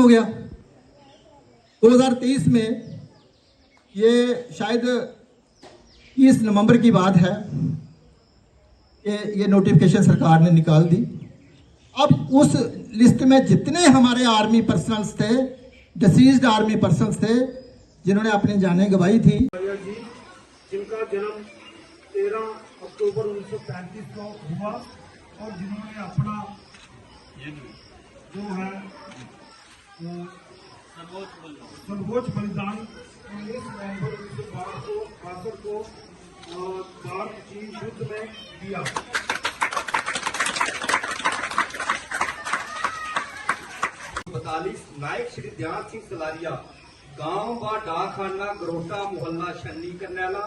हो गया। 2023 में ये शायद 30 नवंबर की बात है कि ये नोटिफिकेशन सरकार ने निकाल दी। अब उस लिस्ट में जितने हमारे आर्मी पर्सनल्स थे, डिसीज्ड आर्मी पर्सनल्स थे, जिन्होंने अपनी जानें गंवाई थी, जिनका जन्म 13 अक्टूबर 1935 को हुआ और जिन्होंने अपना जो है सर्वोच्च बलिदान 19 नवंबर 1962 को भारत चीन युद्ध में दिया। नायक श्री ध्यान सिंह सलारिया, गांव व डाकखाना गरोटा मोहल्ला शन्नी करनैला,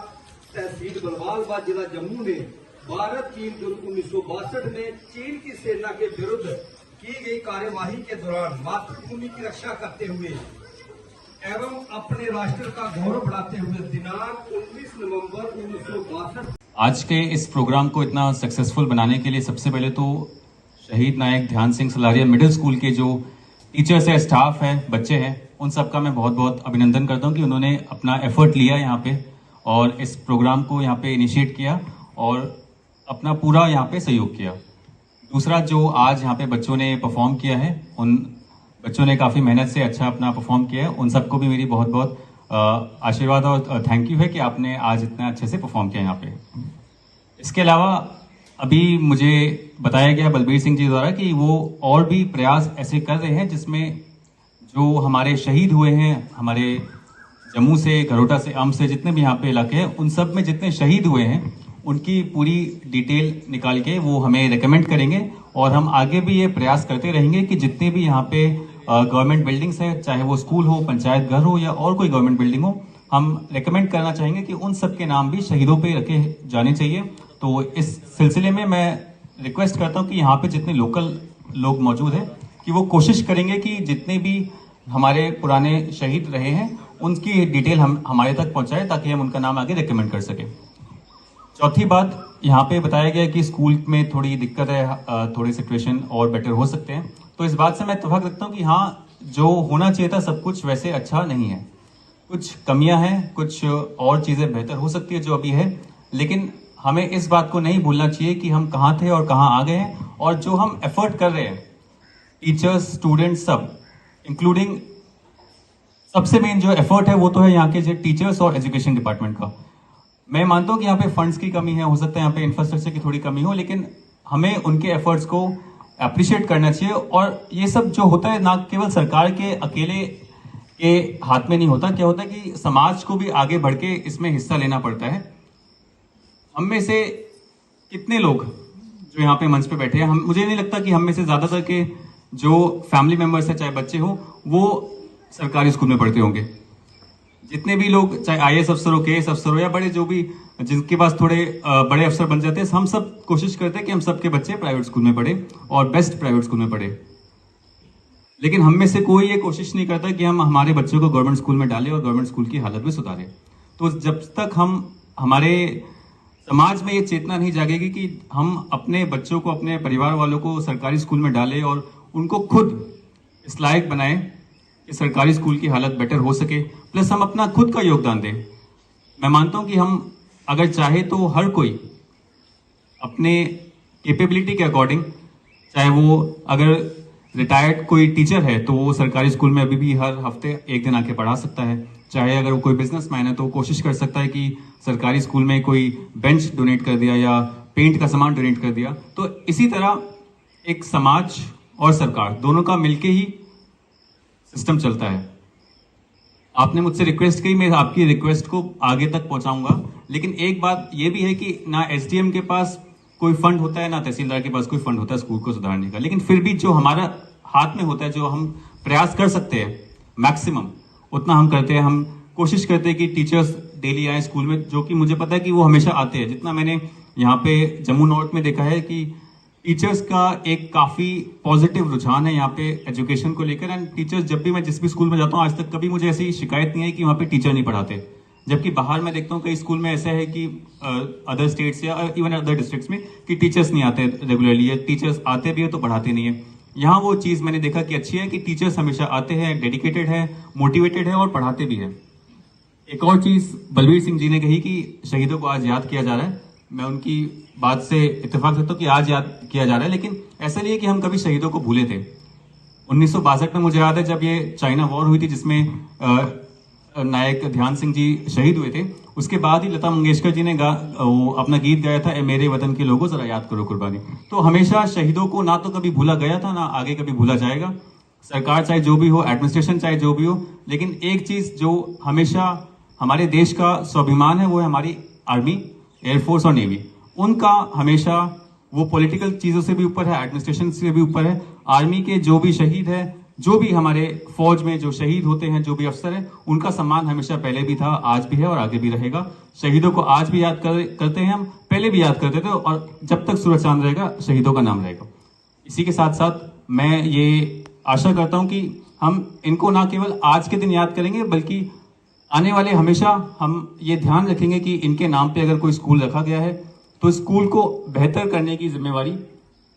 तहसील बलवाल व जिला जम्मू ने भारत चीन युद्ध 1962 में चीन की सेना के विरुद्ध की गई कार्यवाही के दौरान मातृभूमि की रक्षा करते हुए एवं अपने राष्ट्र का गौरव बढ़ाते हुए दिनांक 19 नवंबर 1962। आज के इस प्रोग्राम को इतना सक्सेसफुल बनाने के लिए सबसे पहले तो शहीद नायक ध्यान सिंह सलारिया मिडिल स्कूल के जो टीचर्स है, स्टाफ है, बच्चे हैं, उन सबका मैं बहुत बहुत अभिनंदन करता हूं कि उन्होंने अपना एफर्ट लिया यहाँ पे और इस प्रोग्राम को यहाँ पे इनिशिएट किया और अपना पूरा यहाँ पे सहयोग किया। दूसरा, जो आज यहाँ पे बच्चों ने परफॉर्म किया है, उन बच्चों ने काफ़ी मेहनत से अच्छा अपना परफॉर्म किया है। उन सबको भी मेरी बहुत बहुत आशीर्वाद और थैंक यू है कि आपने आज इतना अच्छे से परफॉर्म किया यहाँ पे। इसके अलावा अभी मुझे बताया गया बलबीर सिंह जी द्वारा कि वो और भी प्रयास ऐसे कर रहे हैं जिसमें जो हमारे शहीद हुए हैं, हमारे जम्मू से, घरोटा से, अम्ब से, जितने भी यहाँ पे इलाके हैं, उन सब में जितने शहीद हुए हैं उनकी पूरी डिटेल निकाल के वो हमें रेकमेंड करेंगे और हम आगे भी ये प्रयास करते रहेंगे कि जितने भी यहाँ पे गवर्नमेंट बिल्डिंग्स है, चाहे वो स्कूल हो, पंचायत घर हो या और कोई गवर्नमेंट बिल्डिंग हो, हम रेकमेंड करना चाहेंगे कि उन सब के नाम भी शहीदों पे रखे जाने चाहिए। तो इस सिलसिले में मैं रिक्वेस्ट करता हूँ कि यहाँ पे जितने लोकल लोग मौजूद हैं कि वो कोशिश करेंगे कि जितने भी हमारे पुराने शहीद रहे हैं उनकी डिटेल हम हमारे तक पहुँचाए ताकि हम उनका नाम आगे रिकमेंड कर सकें। चौथी बात, यहाँ पे बताया गया कि स्कूल में थोड़ी दिक्कत है, थोड़े सिचुएशन और बेटर हो सकते हैं। तो इस बात से मैं इत्तेफाक रखता हूँ कि हाँ, जो होना चाहिए था सब कुछ वैसे अच्छा नहीं है, कुछ कमियां हैं, कुछ और चीज़ें बेहतर हो सकती है जो अभी है, लेकिन हमें इस बात को नहीं भूलना चाहिए कि हम कहाँ थे और कहाँ आ गए हैं। और जो हम एफर्ट कर रहे हैं, टीचर्स, स्टूडेंट्स, सब इंक्लूडिंग, सबसे मेन जो एफर्ट है वो तो है यहाँ के जो टीचर्स और एजुकेशन डिपार्टमेंट का। मैं मानता हूँ कि यहाँ पे फंड्स की कमी है, हो सकता है यहाँ पे इंफ्रास्ट्रक्चर की थोड़ी कमी हो, लेकिन हमें उनके एफर्ट्स को अप्रिशिएट करना चाहिए। और ये सब जो होता है ना केवल सरकार के अकेले के हाथ में नहीं होता, क्या होता है कि समाज को भी आगे बढ़ के इसमें हिस्सा लेना पड़ता है। हम में से कितने लोग जो यहाँ पे मंच पे बैठे हैं, मुझे नहीं लगता कि हम में से ज्यादातर के जो फैमिली मेंबर्स हैं, चाहे बच्चे हो, वो सरकारी स्कूल में पढ़ते होंगे। जितने भी लोग, चाहे आईएएस अफसर हो, केएएस अफसर हो या बड़े जो भी जिनके पास थोड़े बड़े अफसर बन जाते हैं, हम सब कोशिश करते हैं कि हम सबके बच्चे प्राइवेट स्कूल में पढ़े और बेस्ट प्राइवेट स्कूल में पढ़े। लेकिन हम में से कोई ये कोशिश नहीं करता कि हम हमारे बच्चों को गवर्नमेंट स्कूल में डालें और गवर्नमेंट स्कूल की हालत भी सुधारें। तो जब तक हम हमारे समाज में ये चेतना नहीं जागेगी कि हम अपने बच्चों को, अपने परिवार वालों को सरकारी स्कूल में डालें और उनको खुद इस लायक बनाएं कि सरकारी स्कूल की हालत बेटर हो सके, प्लस हम अपना खुद का योगदान दें। मैं मानता हूं कि हम अगर चाहे तो हर कोई अपने कैपेबिलिटी के अकॉर्डिंग, चाहे वो अगर रिटायर्ड कोई टीचर है तो वो सरकारी स्कूल में अभी भी हर हफ्ते एक दिन आके पढ़ा सकता है, चाहे अगर वो कोई बिजनेसमैन है तो कोशिश कर सकता है कि सरकारी स्कूल में कोई बेंच डोनेट कर दिया या पेंट का सामान डोनेट कर दिया। तो इसी तरह एक समाज और सरकार दोनों का मिलके ही सिस्टम चलता है। आपने मुझसे रिक्वेस्ट की, मैं आपकी रिक्वेस्ट को आगे तक पहुंचाऊंगा, लेकिन एक बात यह भी है कि ना एसडीएम के पास कोई फंड होता है, ना तहसीलदार के पास कोई फंड होता है स्कूल को सुधारने का, लेकिन फिर भी जो हमारा हाथ में होता है, जो हम प्रयास कर सकते हैं मैक्सिमम, उतना हम करते हैं। हम कोशिश करते हैं कि टीचर्स डेली आए स्कूल में, जो कि मुझे पता है कि वो हमेशा आते हैं। जितना मैंने यहाँ पे जम्मू नॉर्थ में देखा है कि टीचर्स का एक काफी पॉजिटिव रुझान है यहाँ पे एजुकेशन को लेकर। एंड टीचर्स, जब भी मैं जिस भी स्कूल में जाता हूँ, आज तक कभी मुझे ऐसी शिकायत नहीं है कि वहाँ पे टीचर नहीं पढ़ाते। जबकि बाहर मैं देखता हूँ कई स्कूल में ऐसा है कि अदर स्टेट्स या इवन अदर डिस्ट्रिक्ट्स में कि टीचर्स नहीं आते रेगुलरली, या टीचर्स आते भी है तो पढ़ाते नहीं है। यहाँ वो चीज मैंने देखा कि अच्छी है कि टीचर्स हमेशा आते हैं, डेडिकेटेड है, मोटिवेटेड है और पढ़ाते भी है। एक और चीज बलवीर सिंह जी ने कही कि शहीदों को आज याद किया जा रहा है। मैं उनकी बात से इत्तेफाक करता हूँ कि आज याद किया जा रहा है, लेकिन ऐसा नहीं है कि हम कभी शहीदों को भूले थे। 1962 में मुझे याद है जब ये चाइना वॉर हुई थी जिसमें नायक ध्यान सिंह जी शहीद हुए थे, उसके बाद ही लता मंगेशकर जी ने वो अपना गीत गाया था, ए मेरे वतन के लोगों जरा याद करो कुर्बानी। तो हमेशा शहीदों को ना तो कभी भूला गया था, ना आगे कभी भूला जाएगा। सरकार चाहे जो भी हो, एडमिनिस्ट्रेशन चाहे जो भी हो, लेकिन एक चीज जो हमेशा हमारे देश का स्वाभिमान है वो है हमारी आर्मी, एयरफोर्स और नेवी। उनका हमेशा वो पॉलिटिकल चीजों से भी ऊपर है, एडमिनिस्ट्रेशन से भी ऊपर है। आर्मी के जो भी शहीद है, जो भी हमारे फौज में जो शहीद होते हैं, जो भी अफसर हैं, उनका सम्मान हमेशा पहले भी था, आज भी है और आगे भी रहेगा। शहीदों को आज भी याद करते हैं हम, पहले भी याद करते थे और जब तक सूरज चांद रहेगा शहीदों का नाम रहेगा। इसी के साथ साथ मैं ये आशा करता हूं कि हम इनको ना केवल आज के दिन याद करेंगे, बल्कि आने वाले हमेशा हम ये ध्यान रखेंगे कि इनके नाम पे अगर कोई स्कूल रखा गया है तो स्कूल को बेहतर करने की जिम्मेवारी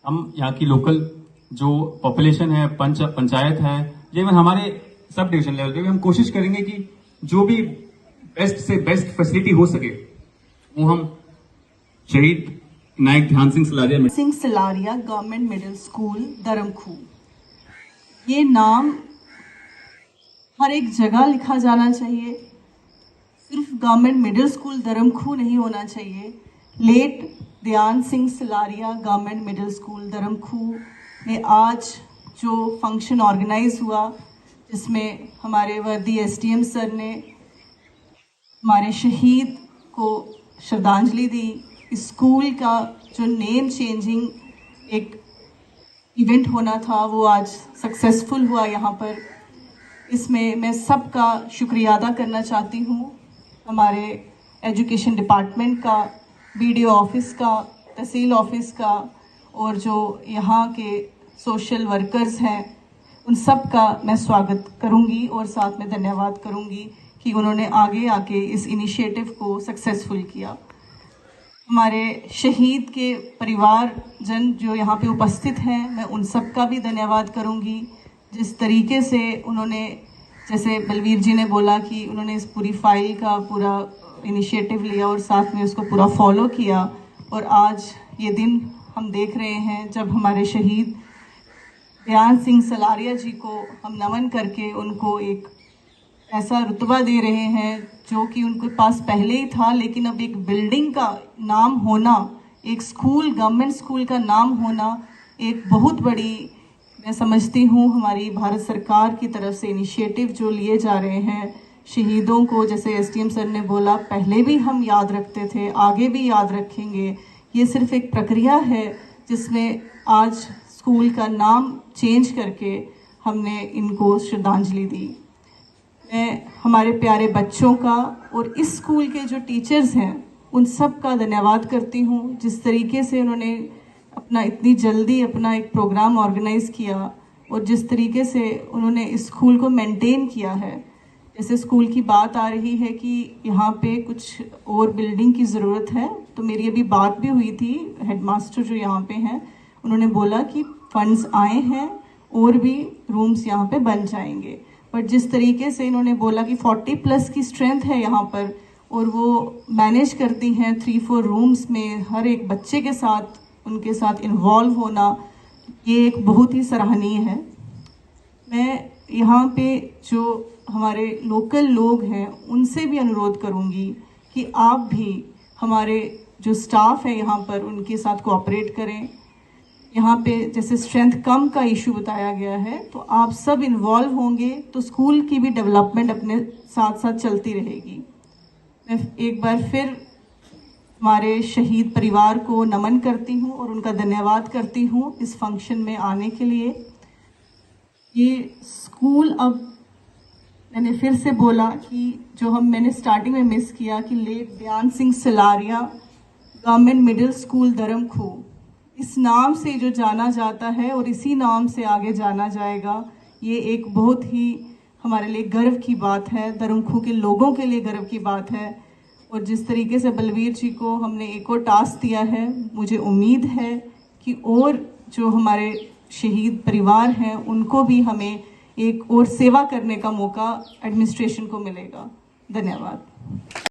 हम यहाँ की लोकल जो पॉपुलेशन है, पंचायत है, इवन हमारे सब डिवीजन लेवल पे भी हम कोशिश करेंगे कि जो भी बेस्ट से बेस्ट फैसिलिटी हो सके वो हम शहीद Naik Dhyan Singh Salaria government middle school Dharmkhu, ये नाम हर एक जगह लिखा जाना चाहिए। सिर्फ गवर्नमेंट मिडिल स्कूल धर्मखू नहीं होना चाहिए। Late Dhyan Singh Salaria government middle school Dharmkhu में आज जो फंक्शन ऑर्गेनाइज हुआ, जिसमें हमारे वर्दी एसडीएम सर ने हमारे शहीद को श्रद्धांजलि दी, स्कूल का जो नेम चेंजिंग एक इवेंट होना था वो आज सक्सेसफुल हुआ यहाँ पर। इसमें मैं सबका शुक्रिया अदा करना चाहती हूँ, हमारे एजुकेशन डिपार्टमेंट का, बीडीओ ऑफिस का, तहसील ऑफिस का, और जो यहाँ के सोशल वर्कर्स हैं उन सब का मैं स्वागत करूँगी और साथ में धन्यवाद करूँगी कि उन्होंने आगे आके इस इनिशिएटिव को सक्सेसफुल किया। हमारे शहीद के परिवारजन जो यहाँ पे उपस्थित हैं, मैं उन सब का भी धन्यवाद करूँगी। जिस तरीके से उन्होंने, जैसे बलवीर जी ने बोला कि उन्होंने इस पूरी फाइल का पूरा इनिशिएटिव लिया और साथ में उसको पूरा फॉलो किया, और आज ये दिन हम देख रहे हैं जब हमारे शहीद ध्यान सिंह सलारिया जी को हम नमन करके उनको एक ऐसा रुतबा दे रहे हैं जो कि उनके पास पहले ही था, लेकिन अब एक बिल्डिंग का नाम होना, एक स्कूल, गवर्नमेंट स्कूल का नाम होना एक बहुत बड़ी, मैं समझती हूँ, हमारी भारत सरकार की तरफ से इनिशिएटिव जो लिए जा रहे हैं। शहीदों को, जैसे एसडीएम सर ने बोला, पहले भी हम याद रखते थे, आगे भी याद रखेंगे। ये सिर्फ एक प्रक्रिया है जिसमें आज स्कूल का नाम चेंज करके हमने इनको श्रद्धांजलि दी। मैं हमारे प्यारे बच्चों का और इस स्कूल के जो टीचर्स हैं उन सब का धन्यवाद करती हूँ, जिस तरीके से उन्होंने अपना इतनी जल्दी अपना एक प्रोग्राम ऑर्गेनाइज किया और जिस तरीके से उन्होंने इस स्कूल को मेंटेन किया है। जैसे स्कूल की बात आ रही है कि यहाँ पे कुछ और बिल्डिंग की ज़रूरत है, तो मेरी अभी बात भी हुई थी हेडमास्टर जो यहाँ पे हैं, उन्होंने बोला कि फंड्स आए हैं और भी रूम्स यहाँ पे बन जाएंगे। बट जिस तरीके से इन्होंने बोला कि 40+ की स्ट्रेंथ है यहाँ पर और वो मैनेज करती हैं 3-4 रूम्स में, हर एक बच्चे के साथ उनके साथ इन्वॉल्व होना, ये एक बहुत ही सराहनीय है। मैं यहाँ पे जो हमारे लोकल लोग हैं उनसे भी अनुरोध करूँगी कि आप भी हमारे जो स्टाफ है यहाँ पर उनके साथ कोऑपरेट करें। यहाँ पे जैसे स्ट्रेंथ कम का इशू बताया गया है, तो आप सब इन्वॉल्व होंगे तो स्कूल की भी डेवलपमेंट अपने साथ साथ चलती रहेगी। मैं एक बार फिर हमारे शहीद परिवार को नमन करती हूँ और उनका धन्यवाद करती हूँ इस फंक्शन में आने के लिए। ये स्कूल, अब मैंने फिर से बोला कि जो मैंने स्टार्टिंग में मिस किया कि late Dhyan Singh Salaria government middle school Dharmkhu, इस नाम से जो जाना जाता है और इसी नाम से आगे जाना जाएगा, ये एक बहुत ही हमारे लिए गर्व की बात है, धर्मखू के लोगों के लिए गर्व की बात है। और जिस तरीके से बलवीर जी को हमने एक और टास्क दिया है, मुझे उम्मीद है कि और जो हमारे शहीद परिवार हैं उनको भी हमें एक और सेवा करने का मौका एडमिनिस्ट्रेशन को मिलेगा। धन्यवाद।